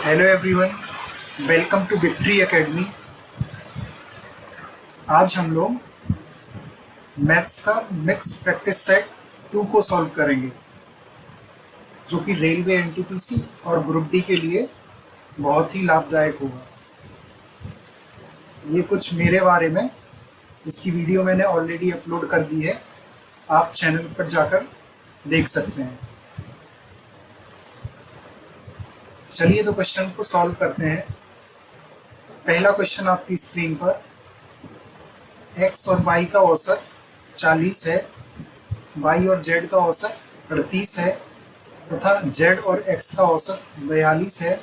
Hello everyone, welcome to Victory Academy. आज हम लोग मैथ्स का मिक्स प्रैक्टिस सेट 2 को सॉल्व करेंगे, जो कि रेलवे एनटीपीसी और ग्रुप डी के लिए बहुत ही लाभदायक होगा। ये कुछ मेरे बारे में, इसकी वीडियो मैंने ऑलरेडी अपलोड कर दी है, आप चैनल पर जाकर देख सकते हैं। चलिए तो क्वेश्चन को सॉल्व करते हैं। पहला क्वेश्चन आपकी स्क्रीन पर, x और y का औसत 40 है, y और z का औसत 38 है तथा z और x का औसत 42 है।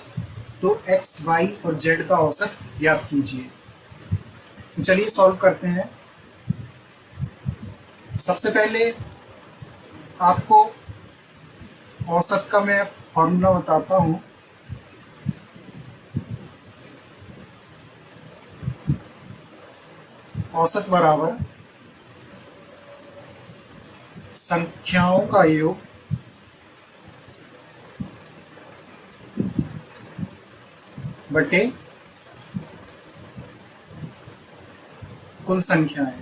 तो x, y और z का औसत ज्ञात कीजिए। चलिए सॉल्व करते हैं। सबसे पहले आपको औसत का मैं फॉर्मूला बताता हूँ। औसत बराबर संख्याओं का योग बटे कुल संख्याएं।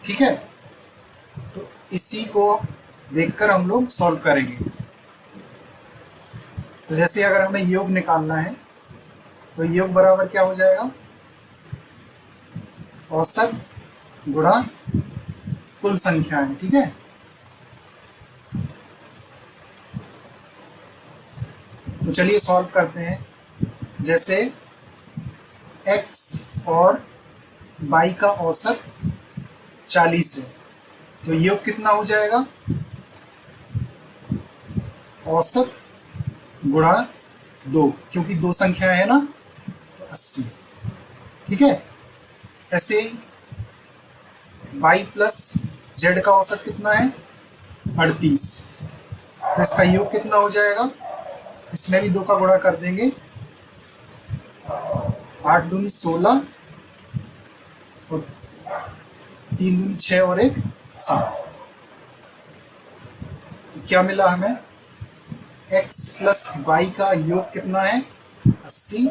ठीक है, तो इसी को देखकर हम लोग सॉल्व करेंगे। तो जैसे अगर हमें योग निकालना है तो योग बराबर क्या हो जाएगा, औसत गुणा कुल संख्याएं। ठीक है, तो चलिए सॉल्व करते हैं। जैसे x और y का औसत 40 है, तो योग कितना हो जाएगा, औसत गुणा 2, क्योंकि 2 संख्याएं है ना, तो 80। ठीक है, ऐसे ही y प्लस z का औसत कितना है, 38। तो इसका योग कितना हो जाएगा, इसमें भी 2 का गुणा कर देंगे, 8 दूनी 16 और 3 दूनी 6 और 1 7। तो क्या मिला हमें, x प्लस y का योग कितना है, 80।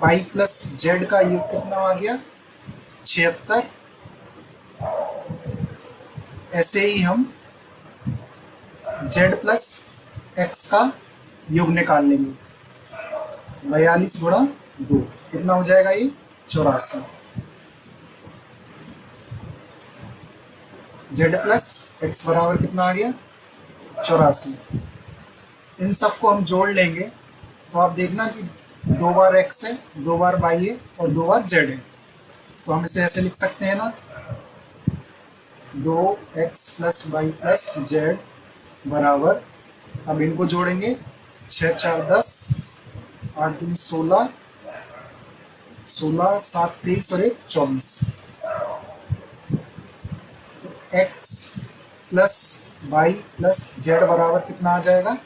y प्लस z का योग कितना आ गया, 76। ऐसे ही हम z प्लस x का योग निकाल लेंगे, 42 गुणा 2 कितना हो जाएगा, ये 84। z प्लस x बराबर कितना आ गया, 84। इन सबको हम जोड़ लेंगे तो आप देखना कि 2 बार x है, 2 बार y है और 2 बार z है। तो हम इसे ऐसे लिख सकते हैं ना, 2x plus y plus z बराबर, अब इनको जोड़ेंगे, 6 4 10, 8 दूनी 16, 16 7 23 और 1 24। तो x plus y plus z बराबर कितना आ जाएगा,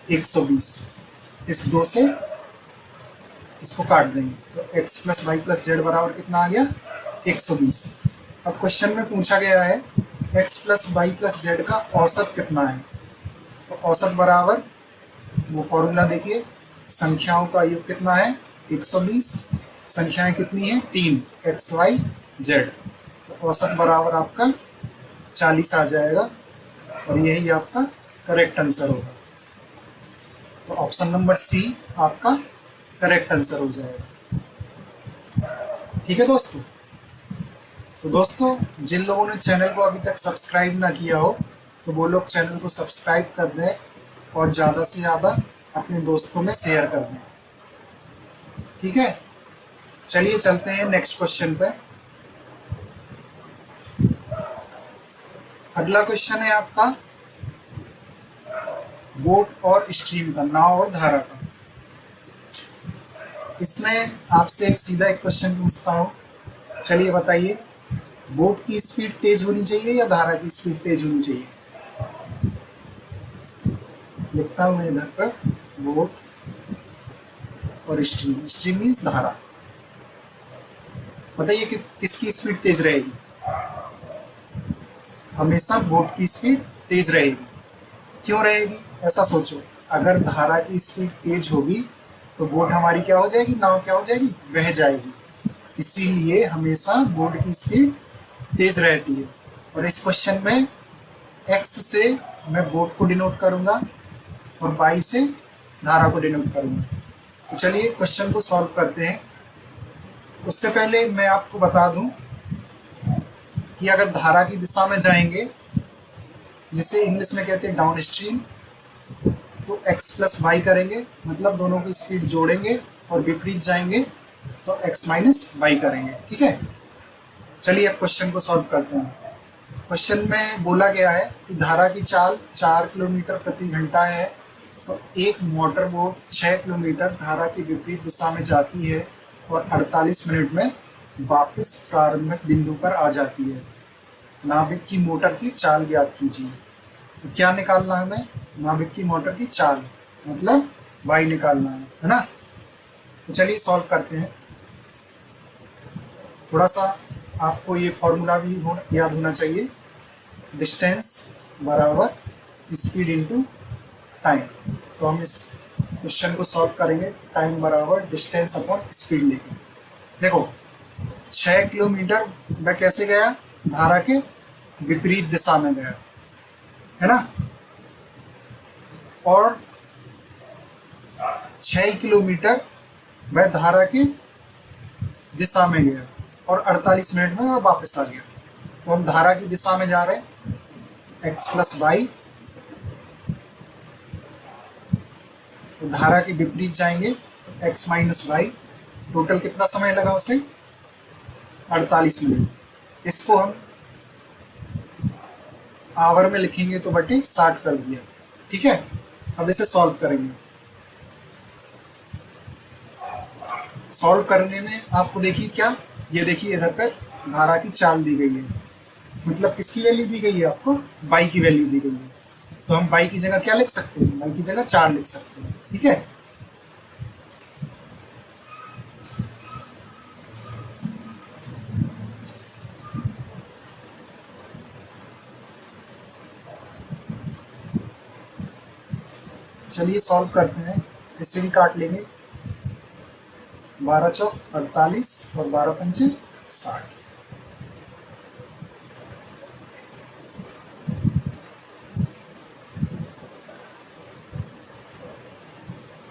120। इस 2 से इसको काट देंगे, तो x plus y plus z बराबर कितना आ गया, 120। अब क्वेश्चन में पूछा गया है x plus y plus z का औसत कितना है। तो औसत बराबर, वो फॉर्मूला देखिए, संख्याओं का योग कितना है, 120, संख्याएं कितनी है, 3, x y z। तो औसत बराबर आपका 40 आ जाएगा और यही आपका करेक्ट आंसर होगा। तो ऑप्शन नंबर सी आपका करेक्ट आंसर हो जाएगा। ठीक है दोस्तों, तो दोस्तों जिन लोगों ने चैनल को अभी तक सब्सक्राइब ना किया हो तो वो लोग चैनल को सब्सक्राइब कर दें और ज़्यादा से ज़्यादा अपने दोस्तों में शेयर कर दें। ठीक है, चलिए चलते हैं नेक्स्ट क्वेश्चन पे। अगला क्वेश्चन है आपका बोट और स्ट्रीम का, नाव और धारा का। इसमें आपसे एक क्वेश्चन पूछता हूँ। चलिए बताइए, बोट की स्पीड तेज होनी चाहिए या धारा की स्पीड तेज होनी चाहिए। लिखता हूँ मैं इधर पर, बोट और स्ट्रीम, स्ट्रीम मीन्स धारा। बताइए कि किसकी स्पीड तेज रहेगी, हमेशा बोट की स्पीड तेज रहेगी। क्यों रहेगी? ऐसा सोचो, अगर धारा की स्पीड तेज होगी तो बोट हमारी क्या हो जाएगी, नाव क्या हो जाएगी, बह जाएगी। इसीलिए हमेशा बोट की स्पीड तेज रहती है। और इस क्वेश्चन में एक्स से मैं बोट को डिनोट करूंगा और वाई से धारा को डिनोट करूंगा। तो चलिए क्वेश्चन को सॉल्व करते हैं। उससे पहले मैं आपको बता दूं कि अगर धारा की दिशा में जाएंगे, जिसे इंग्लिश में कहते हैं डाउन स्ट्रीम, तो x प्लस वाई करेंगे, मतलब दोनों की स्पीड जोड़ेंगे, और विपरीत जाएंगे तो x माइनस वाई करेंगे। ठीक है, चलिए अब क्वेश्चन को सॉल्व करते हैं। क्वेश्चन में बोला गया है कि धारा की चाल 4 किलोमीटर प्रति घंटा है, तो एक मोटर बोट 6 किलोमीटर धारा की विपरीत दिशा में जाती है और 48 मिनट में वापस प्रारंभिक बिंदु पर आ जाती है। नाविक की मोटर की चाल ज्ञात कीजिए। तो क्या निकालना है हमें? नाविक की मोटर की चाल, मतलब वाई निकालना है ना। तो चलिए सॉल्व करते हैं। थोड़ा सा आपको ये फॉर्मूला भी याद होना चाहिए, डिस्टेंस बराबर स्पीड इनटू टाइम। तो हम इस क्वेश्चन को सॉल्व करेंगे टाइम बराबर डिस्टेंस अपॉन स्पीड लेके। देखो 6 किलोमीटर वह कैसे गया? धारा के विपरीत दिशा में गया, है ना। और 6 किलोमीटर वह धारा की दिशा में गया और 48 मिनट में वह वापस आ गया। तो हम धारा की दिशा में जा रहे हैं, एक्स प्लस वाई। तो धारा के विपरीत जाएंगे तो एक्स माइनस वाई। टोटल कितना समय लगा उसे? 48 मिनट। इसको हम आवर में लिखेंगे तो बटे 60 कर दिया। ठीक है, अब इसे सॉल्व करेंगे। सॉल्व करने में आपको देखिए क्या, ये देखिए इधर पर धारा की चाल दी गई है, मतलब किसकी वैल्यू दी गई है आपको? बाई की वैल्यू दी गई है। तो हम बाई की जगह क्या लिख सकते हैं? बाई की जगह 4 लिख सकते हैं। ठीक है, चलिए सॉल्व करते हैं। इससे भी काट लेंगे, 12 चौक 48 और 12 पंचे 60।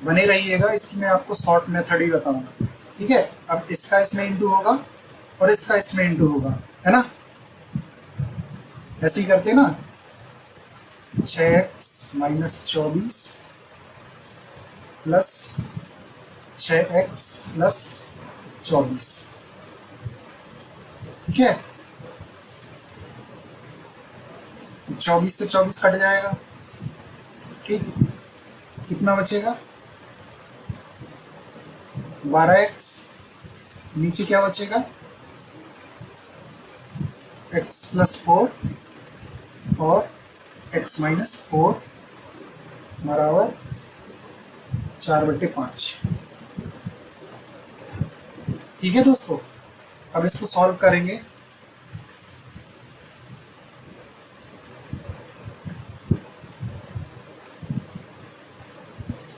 बने रहिएगा, इसकी मैं आपको शॉर्ट मेथड ही बताऊंगा। ठीक है, अब इसका इसमें इंटू होगा और इसका इसमें इंटू होगा, है ना। ऐसे ही करते ना, 6x minus 24 plus 6x plus 24। ठीक है, 24 से 24 कट जाएगा। ठीक, कितना बचेगा? 12x, नीचे क्या बचेगा? x प्लस 4 और x माइनस 4 बराबर 4/5। ठीक है दोस्तों, अब इसको सॉल्व करेंगे।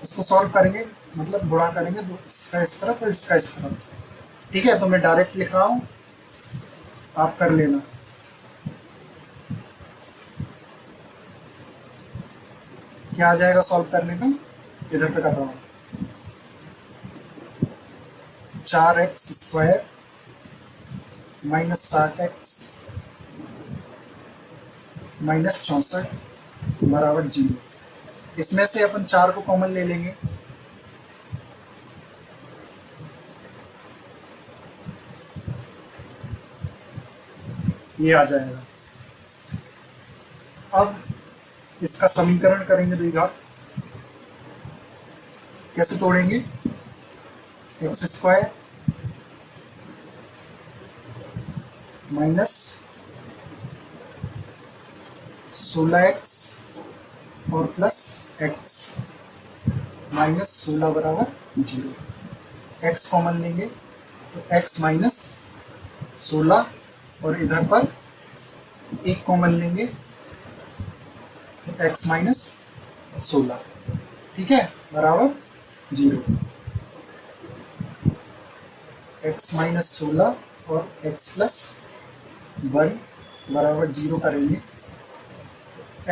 इसको सॉल्व करेंगे मतलब गुणा करेंगे, तो इसका इस तरफ और इसका इस तरफ। ठीक है, तो मैं डायरेक्ट लिख रहा हूं, आप कर लेना। क्या आ जाएगा सॉल्व करने में? इधर पे कर रहा हूं, 4x square minus 60x minus 64 बराबर 0। इसमें से अपन 4 को कॉमन ले लेंगे, ये आ जाएगा। अब इसका समीकरण करेंगे द्विघात। कैसे तोड़ेंगे? एक्स स्क्वायर माइनस 16x और प्लस x माइनस 16 बराबर 0। x कॉमन लेंगे तो x माइनस 16 और इधर पर 1 कॉमन लेंगे तो x माइनस 16, ठीक है, बराबर 0। x माइनस 16 और x प्लस 1 बराबर 0 करेंगे।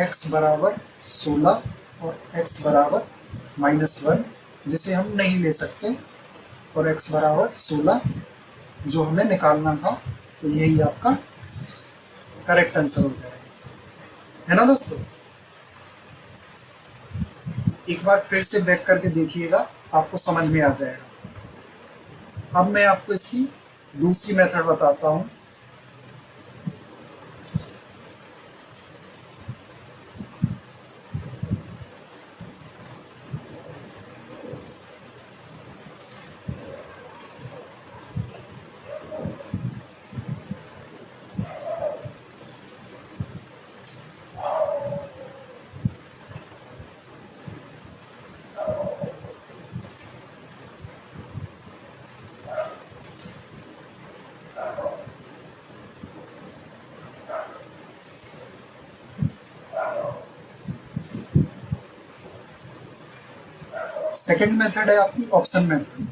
x बराबर 16 और x बराबर -1, जिसे हम नहीं ले सकते, और x बराबर 16 जो हमें निकालना था, तो यही आपका करेक्ट आंसर हो जाएगा, है ना दोस्तों। एक बार फिर से बैक करके देखिएगा, आपको समझ में आ जाएगा। अब मैं आपको इसकी दूसरी मेथड बताता हूं। सेकंड मेथड है आपकी ऑप्शन मेथड।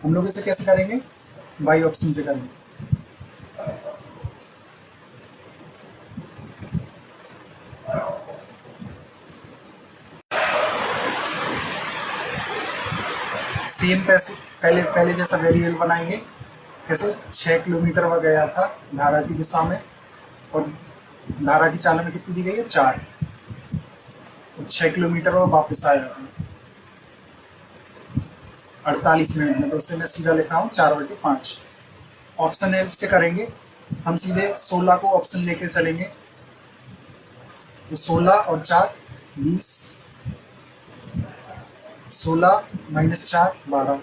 हम लोग इसे कैसे करेंगे? बाई ऑप्शन से करेंगे। सेम पैसे पहले पहले जैसा वेरिएबल बनाएंगे। कैसे? 6 किलोमीटर वह गया था धारा की दिशा में, और धारा की चाल में कितनी दी गई है? 4। तो 6 किलोमीटर वह वापस आया 48 मिनट में, तो उससे मैं सीधा लिख रहा हूँ 4/5। ऑप्शन हेल्प से करेंगे हम, सीधे 16 को ऑप्शन लेके चलेंगे, तो 16 और 4 20, 16 माइनस 4 12,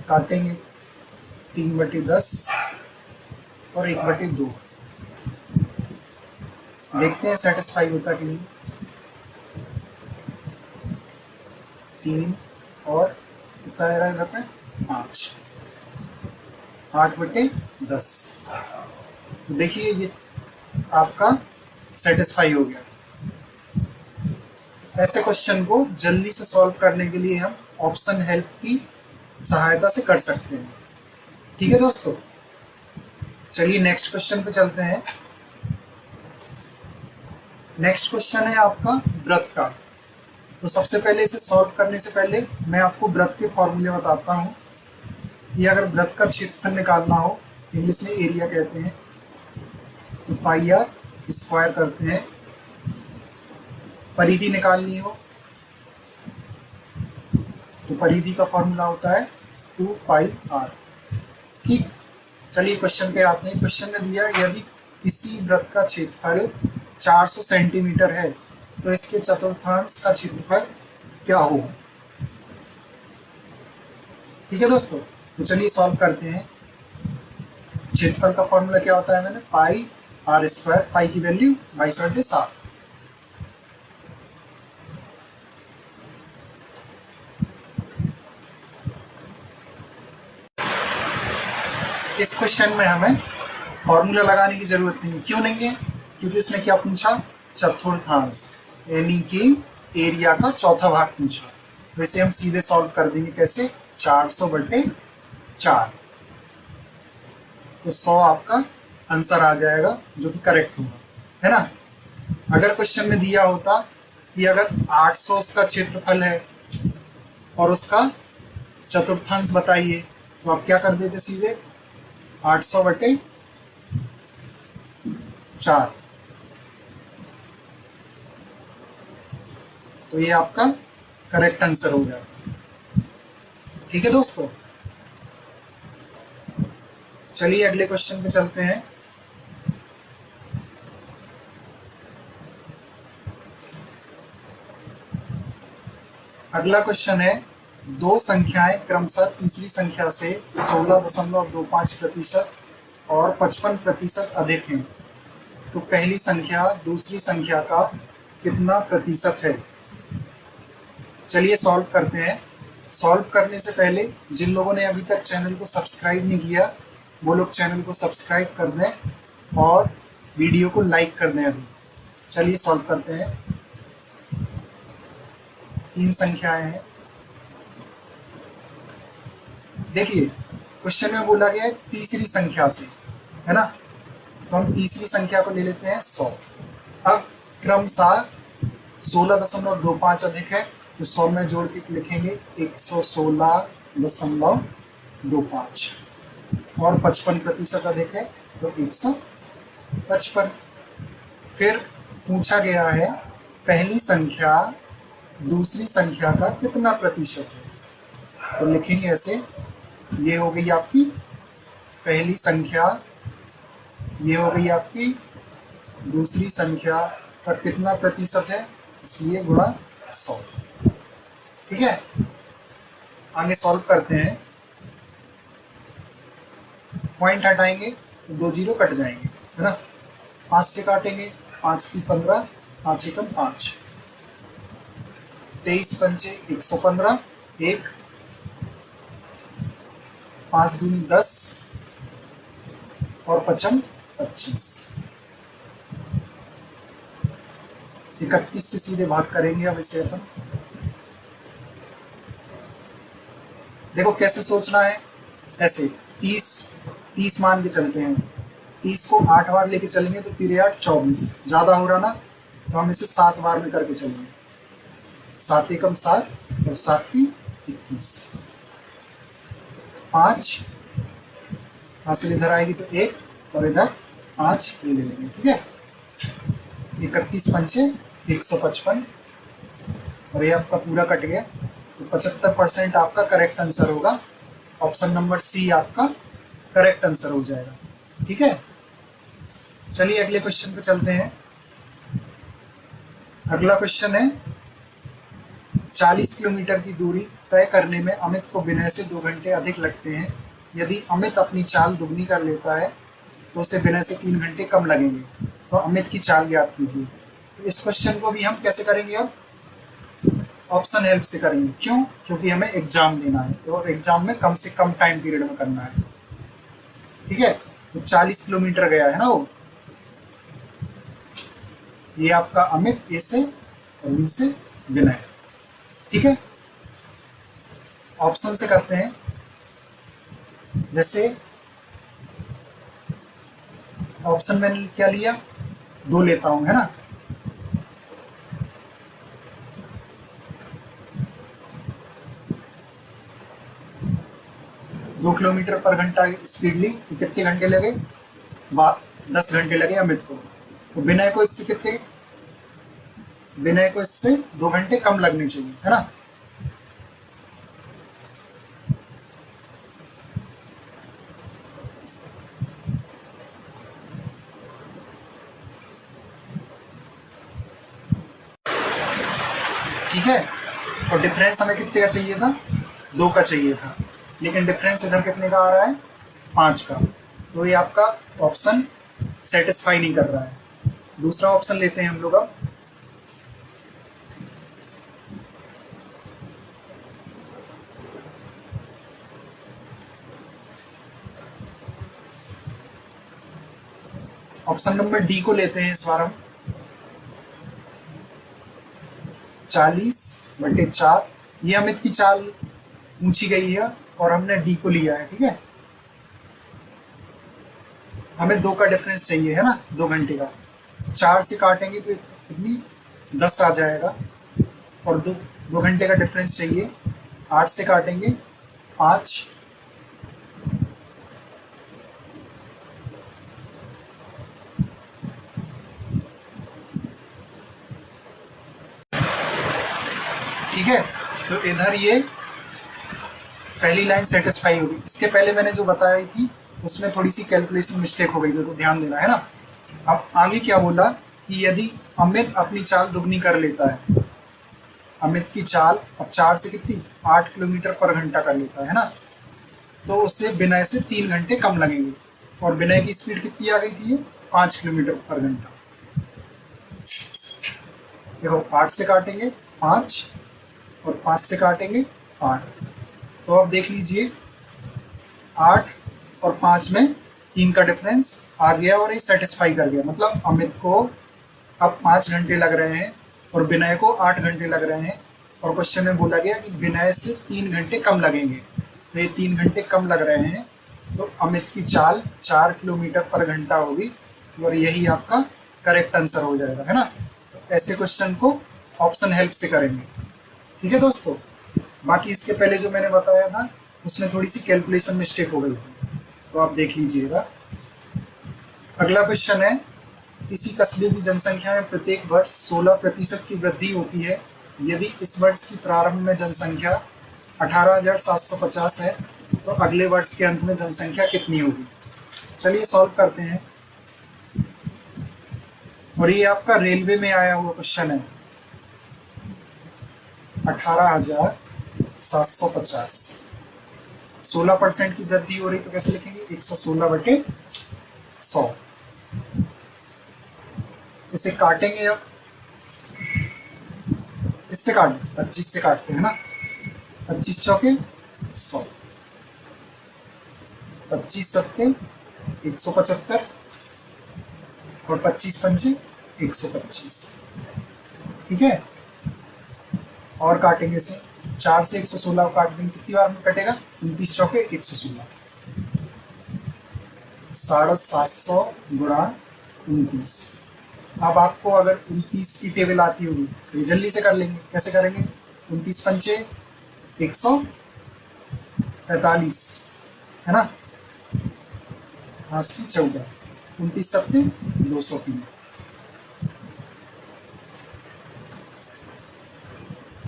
काटेंगे 3/10 और 1/2। देखते हैं सेटिस्फाई होता कि नहीं। 3 और कितना आ रहा है इधर पे? 5, 8/10। तो देखिए ये आपका सेटिस्फाई हो गया। ऐसे क्वेश्चन को जल्दी से सॉल्व करने के लिए हम ऑप्शन हेल्प की सहायता से कर सकते हैं। ठीक है दोस्तों, चलिए नेक्स्ट क्वेश्चन पे चलते हैं। नेक्स्ट क्वेश्चन है आपका वृत्त का। तो सबसे पहले इसे सॉल्व करने से पहले मैं आपको वृत्त के फॉर्मूले बताता हूँ कि अगर वृत्त का क्षेत्रफल निकालना हो, इंग्लिश में एरिया कहते हैं, तो पाई आर स्क्वायर करते हैं। परिधि निकालनी हो तो परिधि का फॉर्मूला होता है 2πr। ठीक, चलिए क्वेश्चन पे आते हैं। क्वेश्चन में दिया यदि किसी वृत्त का क्षेत्रफल 400 सेंटीमीटर है तो इसके चतुर्थांश का क्षेत्रफल क्या होगा। ठीक है दोस्तों, तो चलिए सॉल्व करते हैं। क्षेत्रफल का फॉर्मूला क्या होता है? मैंने पाई आर स्क्वायर, पाई की वैल्यू 22/7। इस क्वेश्चन में हमें फॉर्मूला लगाने की जरूरत नहीं। क्यों नहीं है? क्योंकि इसने क्या पूछा? चतुर्थांश, यानी कि एरिया का चौथा भाग पूछा। तो इसे हम सीधे सॉल्व कर देंगे। कैसे? 400/4, तो 100 आपका आंसर आ जाएगा, जो कि करेक्ट होगा, है ना। अगर क्वेश्चन में दिया होता कि अगर 800 उसका क्षेत्रफल है और उसका चतुर्थांश बताइए, तो आप क्या कर देते? सीधे 800/4, तो ये आपका करेक्ट आंसर हो गया। ठीक है दोस्तों, चलिए अगले क्वेश्चन पे चलते हैं। अगला क्वेश्चन है, दो संख्याएं क्रमशः तीसरी संख्या से 16.25% और 55% अधिक हैं, तो पहली संख्या दूसरी संख्या का कितना प्रतिशत है। चलिए सॉल्व करते हैं। सॉल्व करने से पहले जिन लोगों ने अभी तक चैनल को सब्सक्राइब नहीं किया, वो लोग चैनल को सब्सक्राइब कर दें और वीडियो को लाइक कर दें अभी। चलिए सॉल्व करते हैं। 3 संख्याएं हैं। देखिए क्वेश्चन में बोला गया है तीसरी संख्या से, है ना, तो हम तीसरी संख्या को ले लेते हैं 100। अब क्रमशः 16.25 अधिक है तो 100 में जोड़ के लिखेंगे 116.25 और 55% अधिक है तो 155। फिर पूछा गया है पहली संख्या दूसरी संख्या का कितना प्रतिशत है, तो लिखेंगे ऐसे, ये हो गई आपकी पहली संख्या, ये हो गई आपकी दूसरी संख्या का कितना प्रतिशत है, इसलिए गुणा 100। ठीक है, आगे सॉल्व करते हैं। पॉइंट हटाएंगे तो 2 जीरो कट जाएंगे, है ना। 5 से काटेंगे, 5 की 15, 5 एकम 5, 23 पंचे 115, 1, 5 दूनी 10 और 55 25। 31 से सीधे भाग करेंगे अब इसे अपन। देखो कैसे सोचना है, ऐसे 30 मान के चलते हैं। 30 को 8 बार लेके चलेंगे तो 3 8 24, ज़्यादा हो रहा ना, तो हम इसे 7 बार में करके चलेंगे। 7 एकम 7 और 7 की 21, 5 हासिल इधर आएगी तो 1 और इधर 5 ले लेंगे। ठीक है, 31 पंचे 155 और ये आपका पूरा कट गया, तो 75% आपका करेक्ट आंसर होगा। ऑप्शन नंबर सी आपका करेक्ट आंसर हो जाएगा। ठीक है, चलिए अगले क्वेश्चन पे चलते हैं। अगला क्वेश्चन है 40 किलोमीटर की दूरी तय करने में अमित को विनय से 2 घंटे अधिक लगते हैं। यदि अमित अपनी चाल दुगनी कर लेता है तो उसे विनय से 3 घंटे कम लगेंगे, तो अमित की चाल ज्ञात कीजिए। तो इस क्वेश्चन को भी हम कैसे करेंगे, अब ऑप्शन हेल्प से करेंगे। क्यों? क्योंकि हमें एग्जाम देना है और एग्जाम में कम से कम टाइम पीरियड में करना है। ठीक है, तो 40 किलोमीटर गया है ना वो, ये आपका अमित ए से और बी से विनय। ठीक है, ऑप्शन से करते हैं। जैसे ऑप्शन मैंने क्या लिया, 2 लेता हूं, है ना। दो 2 किलोमीटर पर घंटा स्पीड ली तो कितने घंटे लगे, 10 घंटे लगे अमित को। तो विनय को इससे 2 घंटे कम लगने चाहिए, है ना। ठीक है, और डिफरेंस हमें कितने का चाहिए था, 2 का चाहिए था, लेकिन डिफरेंस इधर कितने का आ रहा है, 5 का। तो ये आपका ऑप्शन सेटिस्फाई नहीं कर रहा है। दूसरा ऑप्शन लेते हैं हम लोग। अब ऑप्शन नंबर डी को लेते हैं इस बार हम। 40/4, ये अमित की चाल ऊंची गई है और हमने डी को लिया है। ठीक है, हमें 2 का डिफरेंस चाहिए, है ना, 2 घंटे का। 4 से काटेंगे तो कितनी 10 आ जाएगा, और 2 घंटे का डिफरेंस चाहिए। 8 से काटेंगे 5, ठीक है। तो इधर ये पहली लाइन सेटिस्फाई होगी। इसके पहले मैंने जो बताई थी उसमें थोड़ी सी कैलकुलेशन मिस्टेक हो गई थी, तो ध्यान देना, है ना। अब आगे क्या बोला कि यदि अमित अपनी चाल दुगनी कर लेता है, अमित की चाल अब 4 से कितनी 8 किलोमीटर पर घंटा कर लेता है ना, तो उससे विनय से 3 घंटे कम लगेंगे। और विनय की स्पीड कितनी आ गई थी, 5 किलोमीटर पर घंटा। देखो 8 से काटेंगे 5 और 5 से काटेंगे 8, तो अब देख लीजिए 8 और 5 में 3 का डिफरेंस आ गया और ये सेटिस्फाई कर गया। मतलब अमित को अब 5 घंटे लग रहे हैं और विनय को 8 घंटे लग रहे हैं, और क्वेश्चन में बोला गया कि विनय से 3 घंटे कम लगेंगे। तो ये 3 घंटे कम लग रहे हैं, तो अमित की चाल 4 किलोमीटर पर घंटा होगी और यही आपका करेक्ट आंसर हो जाएगा, है ना। तो ऐसे क्वेश्चन को ऑप्शन हेल्प से करेंगे, ठीक है दोस्तों। बाकी इसके पहले जो मैंने बताया था उसमें थोड़ी सी कैलकुलेशन मिस्टेक हो गई, तो आप देख लीजिएगा। अगला क्वेश्चन है, किसी कस्बे की जनसंख्या में प्रत्येक वर्ष 16% की वृद्धि होती है। यदि इस वर्ष की प्रारंभ में जनसंख्या 18,750 है तो अगले वर्ष के अंत में जनसंख्या कितनी होगी। चलिए सॉल्व करते हैं। और ये आपका रेलवे में आया हुआ क्वेश्चन है। 18,750, 16% की वृद्धि हो रही तो कैसे लिखेंगे, 116/100। इसे काटेंगे, अब इससे काट 25 से काटते हैं ना, 25 चौके 100, 25 सत्ते 175 और 25 पंचे 125, ठीक है। और काटेंगे इसे, 4 से 116 काट देंगे, कितनी बार में कटेगा, 29 चौके 116, 750 गुणा 29। अब आपको अगर 29 की टेबल आती होगी तो ये जल्दी से कर लेंगे। कैसे करेंगे, 29 पंचे 145, है ना, 5 की 14, 29 सत्ते 203,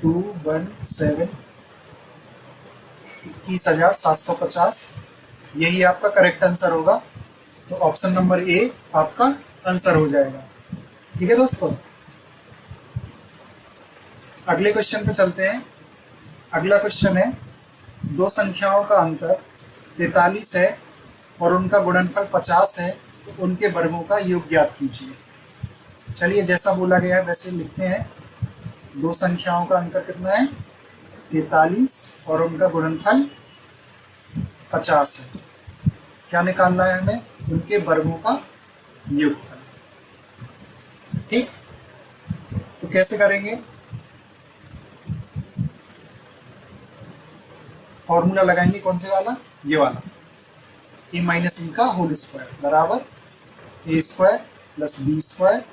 217, 21,750, यही आपका करेक्ट आंसर होगा। तो ऑप्शन नंबर ए आपका आंसर हो जाएगा, ठीक है दोस्तों। अगले क्वेश्चन पे चलते हैं। अगला क्वेश्चन है, दो संख्याओं का अंतर 43 है और उनका गुणनफल 50 है, तो उनके वर्गों का योग ज्ञात कीजिए। चलिए जैसा बोला गया है वैसे लिखते हैं। दो संख्याओं का अंतर कितना है, 43 और उनका गुणनफल 50 है। क्या निकालना है हमें, उनके वर्गों का योगफल, ठीक। तो कैसे करेंगे, फॉर्मूला लगाएंगे, कौन से वाला, ये वाला, a माइनस बी का होल स्क्वायर बराबर a square plus B square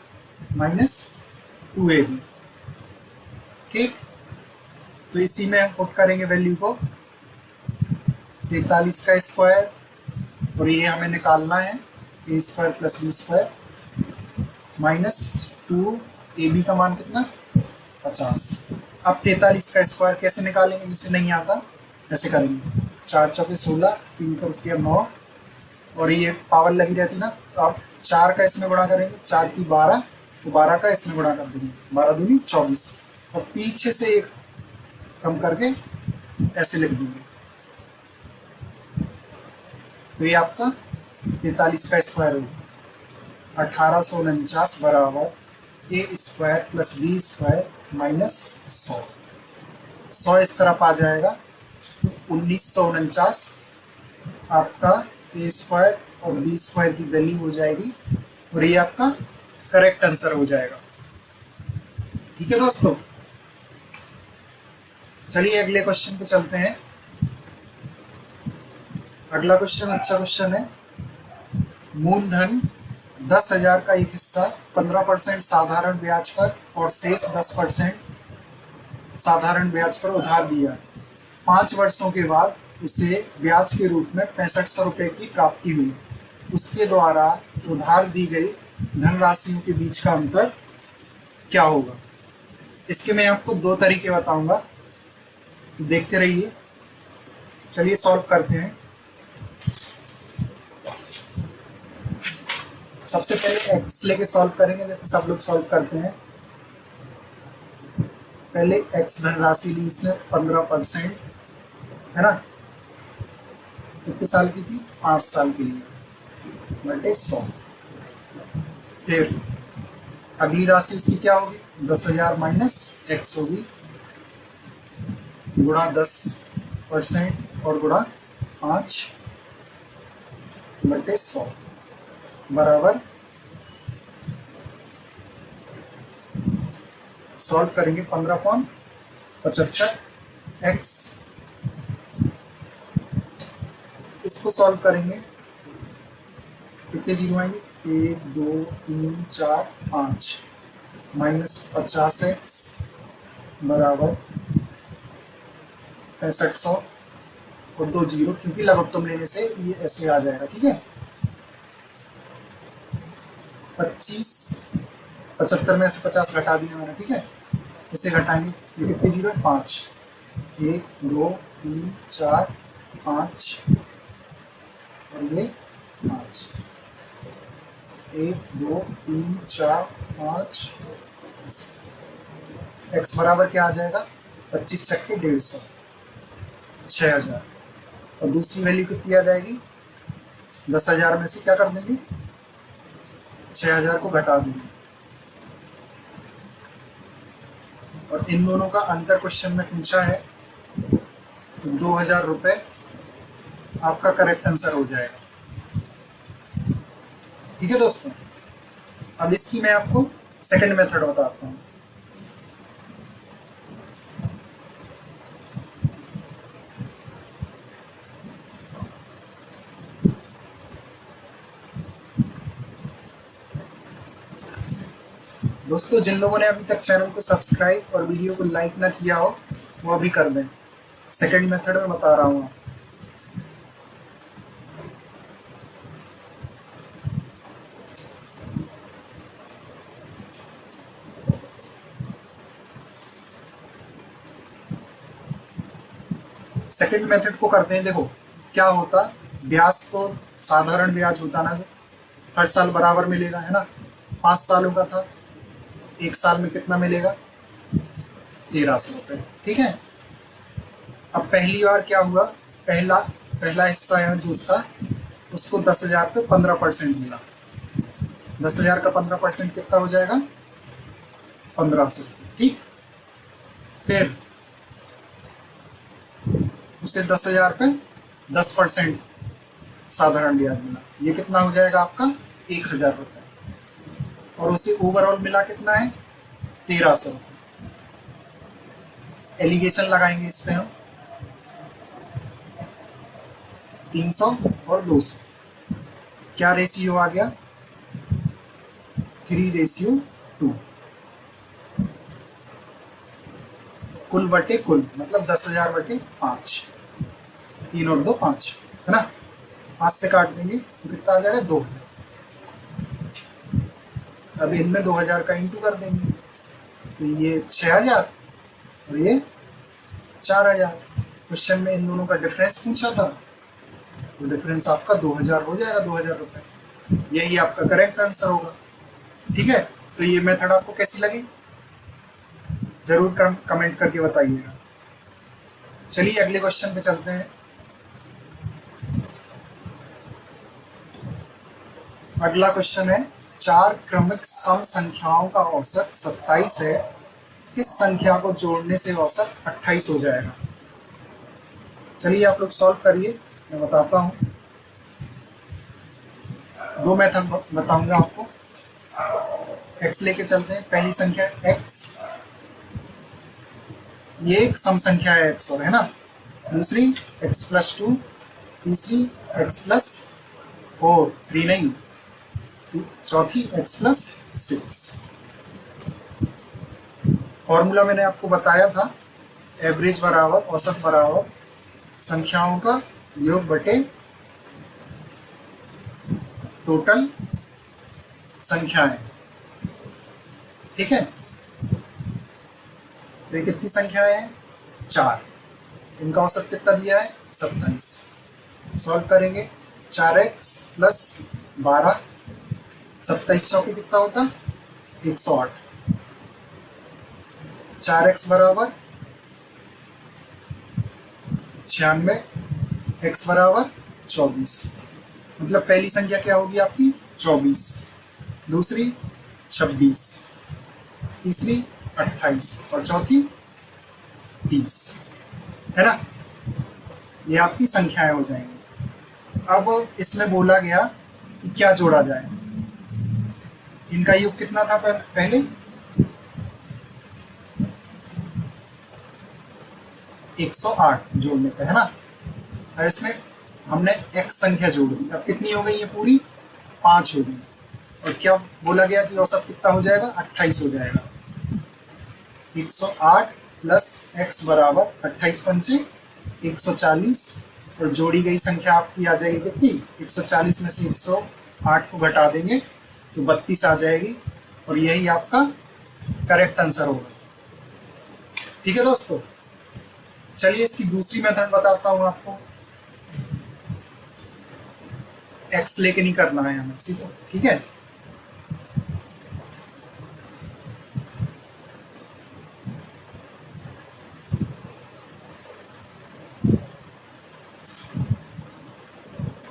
minus 2ab, ठीक। तो इसी में हम पुट करेंगे वैल्यू को, 43 का स्क्वायर और ये हमें निकालना है a square plus B square minus 2ab का मान कितना, 50। अब 43 का स्क्वायर कैसे निकालेंगे, जिसे नहीं आता ऐसे करेंगे, 4 चौके 16, 3 चौके 9 और ये पावर लगी रहती ना, तो आप 4 का इसमें गुणा करेंगे, 4 की 12, तो 12 का इसमें गुणा कर देंगे, 12 दूनी 24 और पीछे से एक कम करके ऐसे लिख देंगे। तो ये आपका 43 का स्क्वायर होगा 1849 बराबर A square plus B square minus 100 इस तरफ आ जाएगा। तो 1949 आपका ए स्क्वायर और बी स्क्वायर की वैल्यू हो जाएगी और ये आपका करेक्ट आंसर हो जाएगा, ठीक है दोस्तों। चलिए अगले क्वेश्चन पे चलते हैं। अगला क्वेश्चन अच्छा क्वेश्चन है। मूलधन 10,000 का एक हिस्सा 15% साधारण ब्याज पर और शेष 10% साधारण ब्याज पर उधार दिया। 5 वर्षों के बाद उसे ब्याज के रूप में 6500 रुपये की प्राप्ति हुई। उसके द्वारा उधार दी गई धनराशियों के बीच का अंतर क्या होगा। इसके मैं आपको 2 तरीके बताऊंगा, तो देखते रहिए। चलिए सॉल्व करते हैं। सबसे पहले एक्स लेके सॉल्व करेंगे, जैसे सब लोग सॉल्व करते हैं। पहले एक्स धनराशि ली इसने 15%, है ना, कितने साल की थी, 5 साल के लिए, बटे 100। फिर अगली राशि उसकी क्या होगी, 10,000 माइनस एक्स होगी, गुणा 10% और गुणा 5, बटे 100 बराबर, सॉल्व करेंगे 15.75 एक्स, इसको सॉल्व करेंगे कितने जीरो आएंगे, 1 2 3 4 5 माइनस 50x बराबर 6500 और 2 जीरो, क्योंकि लघुत्तम लेने से ये ऐसे आ जाएगा। ठीक है, 25 75 में से 50 घटा दिया मैंने। ठीक है, इसे घटाएंगे, ये कितने जीरो है, 5, 1 2 3 4 5 और ये 5, 1 2 3 4 5, एक्स बराबर क्या आ जाएगा, 25 छक्के 150, 6000। और दूसरी वैल्यू कितनी आ जाएगी, 10,000 में से क्या कर देंगे, 6000 को घटा देंगे। और इन दोनों का अंतर क्वेश्चन में पूछा है, तो 2000 रुपये आपका करेक्ट आंसर हो जाएगा। ठीक है दोस्तों, अब इसकी मैं आपको सेकंड मेथड बताता हूँ। दोस्तों, जिन लोगों ने अभी तक चैनल को सब्सक्राइब और वीडियो को लाइक ना किया हो वो अभी कर दें। सेकंड मेथड में बता रहा हूँ। सेकंड मेथड को करते हैं। देखो क्या होता, ब्याज तो साधारण ब्याज होता ना, हर साल बराबर मिलेगा, है ना। 5 सालों का था, 1 साल में कितना मिलेगा, 1300 रुपये। ठीक है, अब पहली बार क्या हुआ, पहला हिस्सा है जो उसका, उसको 10,000 पे 15% मिला। 10,000 का 15% कितना हो जाएगा, 1500। ठीक, फिर उसे 10,000 पे 10% साधारण ब्याज मिला, ये कितना हो जाएगा आपका, 1,000 रुपये। और उसे ओवरऑल मिला कितना है, 1300 रुपये। एलिगेशन लगाएंगे इस पे हम, 300 और 200, क्या रेशियो आ गया, 3:2। कुल बटे कुल, मतलब 10,000 बटे 5, 3 और 2 5, है ना। 5 से काट देंगे तो कितना आ जाएगा, 2000। अब इनमें 2000 का इंटू कर देंगे, तो ये 6000 और ये 4000। क्वेश्चन में इन दोनों का डिफरेंस पूछा था, तो डिफरेंस आपका 2000 हो जाएगा, 2000 रुपये। यही आपका करेक्ट आंसर होगा। ठीक है, तो ये मेथड आपको कैसी लगी जरूर कमेंट करके बताइएगा। चलिए अगले क्वेश्चन पे चलते हैं। अगला क्वेश्चन है, 4 क्रमिक सम संख्याओं का औसत 27 है, किस संख्या को जोड़ने से औसत 28 हो जाएगा। चलिए आप लोग सॉल्व करिए, मैं बताता हूँ। 2 मेथड बताऊंगा आपको। x लेके चलते हैं। पहली संख्या x, ये एक सम संख्या है x और, है ना। दूसरी x+2, तीसरी x+4, 3 नहीं, चौथी x+6। फॉर्मूला मैंने आपको बताया था, एवरेज बराबर औसत बराबर संख्याओं का योग बटे टोटल संख्याएं। ठीक है, तो ये कितनी संख्याएं हैं, 4, इनका औसत कितना दिया है, 27। सॉल्व करेंगे, 4x+12, 27 चौके कितना होता है, 108। 4x बराबर 96, x बराबर 24। मतलब पहली संख्या क्या होगी आपकी, 24, दूसरी 26, तीसरी 28 और चौथी 30, है ना। ये आपकी संख्याएं हो जाएंगी। अब इसमें बोला गया कि क्या जोड़ा जाए। इनका योग कितना था पहले 108 जोड़ने पे, है ना। और इसमें हमने x संख्या जोड़ दी। अब कितनी हो गई ये पूरी 5 हो गई। और क्या बोला गया कि औसत कितना हो जाएगा 28 हो जाएगा। 108 प्लस x बराबर 28 पंचे 140 और जोड़ी गई संख्या आपकी आ जाएगी कितनी 140 में से 108 को घटा देंगे तो 32 आ जाएगी और यही आपका करेक्ट आंसर होगा। ठीक है दोस्तों, चलिए इसकी दूसरी मेथड बताता हूं आपको। x लेके नहीं करना है हमें सीधा, ठीक है।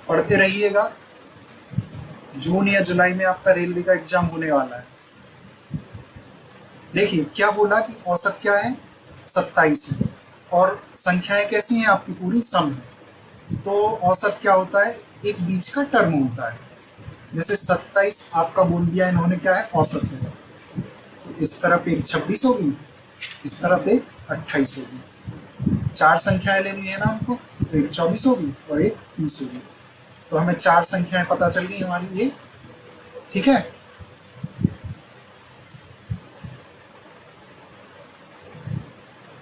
पढ़ते रहिएगा, जून या जुलाई में आपका रेलवे का एग्जाम होने वाला है। देखिए क्या बोला कि औसत क्या है 27 है और संख्याएं कैसी हैं आपकी पूरी सम है। तो औसत क्या होता है एक बीच का टर्म होता है। जैसे 27 आपका बोल दिया इन्होंने क्या है औसत है, तो इस तरफ एक 26 होगी, इस तरफ एक 28 होगी। 4 संख्याएं लेनी है ना हमको, तो एक 24 होगी और एक 30 होगी। तो हमें 4 संख्याएं पता चल गई हमारी ये, ठीक है।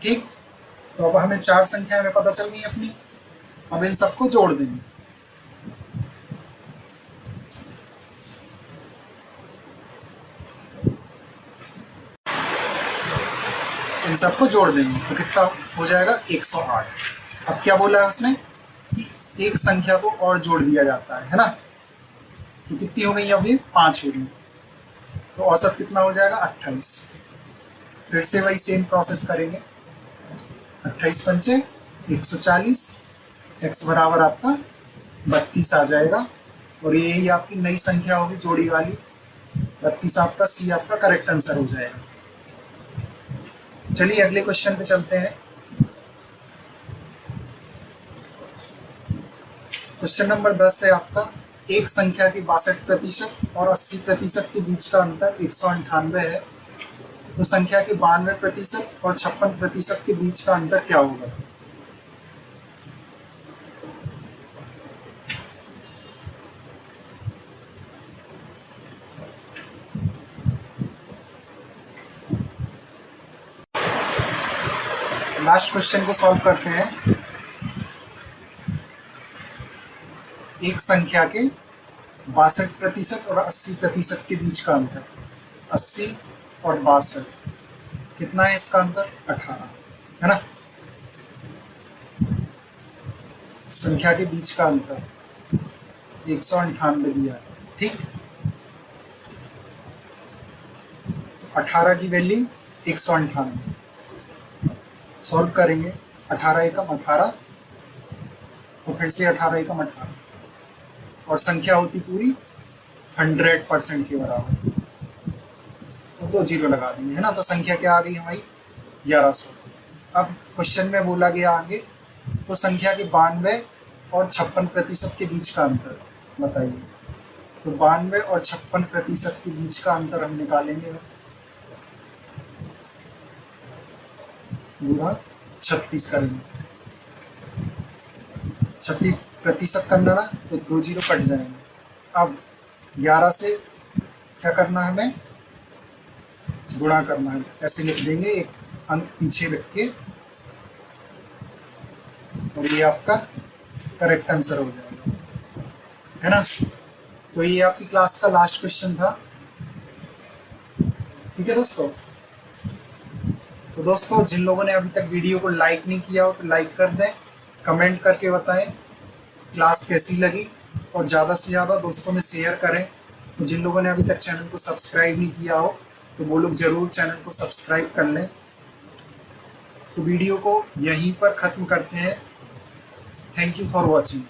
ठीक, तो अब हमें 4 संख्याएं हमें पता चल गई अपनी। अब इन सबको जोड़ देंगे। इन सबको जोड़ देंगे तो कितना हो जाएगा 108। अब क्या बोला है उसने कि एक संख्या को और जोड़ दिया जाता है ना। तो कितनी हो गई अब ये 5 हो गई, तो औसत कितना हो जाएगा 28। फिर से वही सेम प्रोसेस करेंगे। 28 पंचे 140, x बराबर आपका 32 आ जाएगा और यही आपकी नई संख्या होगी जोड़ी वाली 32। आपका सी आपका करेक्ट आंसर हो जाएगा। चलिए अगले क्वेश्चन पे चलते हैं। क्वेश्चन नंबर 10 है आपका, एक संख्या के 62% और 80% के बीच का अंतर 198 है, तो संख्या के 92% और 56% के बीच का अंतर क्या होगा। लास्ट क्वेश्चन को सॉल्व करते हैं। एक संख्या के 62% और 80% के बीच का अंतर, 80 और 62 कितना है इसका अंतर 18, है ना। संख्या के बीच का अंतर 198 दिया है, ठीक। तो 18 की वैल्यू 198 सॉल्व करेंगे। 18 एकम 18 और फिर से 18 एकम 18 और संख्या होती पूरी 100% के बराबर, तो 2 जीरो लगा देंगे, है ना। तो संख्या क्या आ गई हमारी 1100। अब क्वेश्चन में बोला गया आगे, तो संख्या के 92 और 56% के बीच का अंतर बताइए। तो 92 और 56% के बीच का अंतर हम निकालेंगे, पूरा 36 करेंगे। 36% करना ना, तो 2 जीरो कट जाएंगे। अब 11 से क्या करना है हमें गुणा करना है, ऐसे लिख देंगे एक अंक पीछे रख के और ये आपका करेक्ट आंसर हो जाएगा, है ना। तो ये आपकी क्लास का लास्ट क्वेश्चन था, ठीक है दोस्तों। तो दोस्तों जिन लोगों ने अभी तक वीडियो को लाइक नहीं किया हो तो लाइक कर दें, कमेंट करके बताएं क्लास कैसी लगी और ज़्यादा से ज़्यादा दोस्तों में शेयर करें। तो जिन लोगों ने अभी तक चैनल को सब्सक्राइब नहीं किया हो तो वो लोग ज़रूर चैनल को सब्सक्राइब कर लें। तो वीडियो को यहीं पर ख़त्म करते हैं। Thank you for watching.